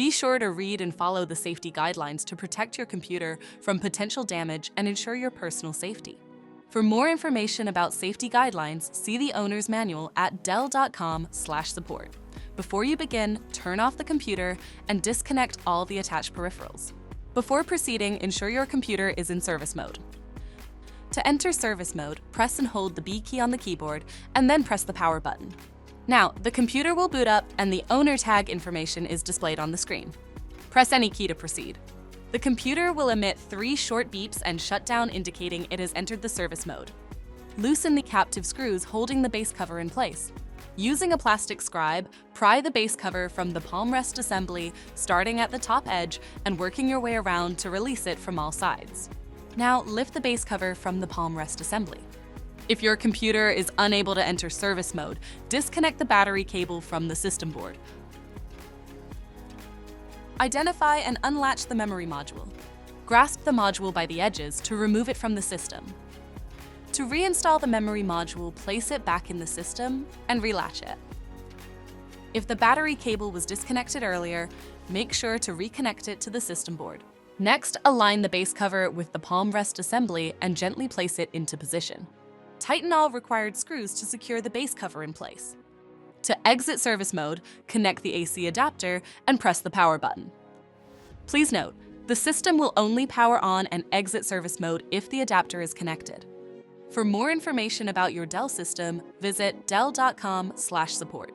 Be sure to read and follow the safety guidelines to protect your computer from potential damage and ensure your personal safety. For more information about safety guidelines, see the owner's manual at dell.com/support. Before you begin, turn off the computer and disconnect all the attached peripherals. Before proceeding, ensure your computer is in service mode. To enter service mode, press and hold the B key on the keyboard and then press the power button. Now, the computer will boot up and the owner tag information is displayed on the screen. Press any key to proceed. The computer will emit 3 short beeps and shut down, indicating it has entered the service mode. Loosen the captive screws holding the base cover in place. Using a plastic scribe, pry the base cover from the palm rest assembly, starting at the top edge and working your way around to release it from all sides. Now, lift the base cover from the palm rest assembly. If your computer is unable to enter service mode, disconnect the battery cable from the system board. Identify and unlatch the memory module. Grasp the module by the edges to remove it from the system. To reinstall the memory module, place it back in the system and relatch it. If the battery cable was disconnected earlier, make sure to reconnect it to the system board. Next, align the base cover with the palm rest assembly and gently place it into position. Tighten all required screws to secure the base cover in place. To exit service mode, connect the AC adapter and press the power button. Please note, the system will only power on and exit service mode if the adapter is connected. For more information about your Dell system, visit dell.com/support.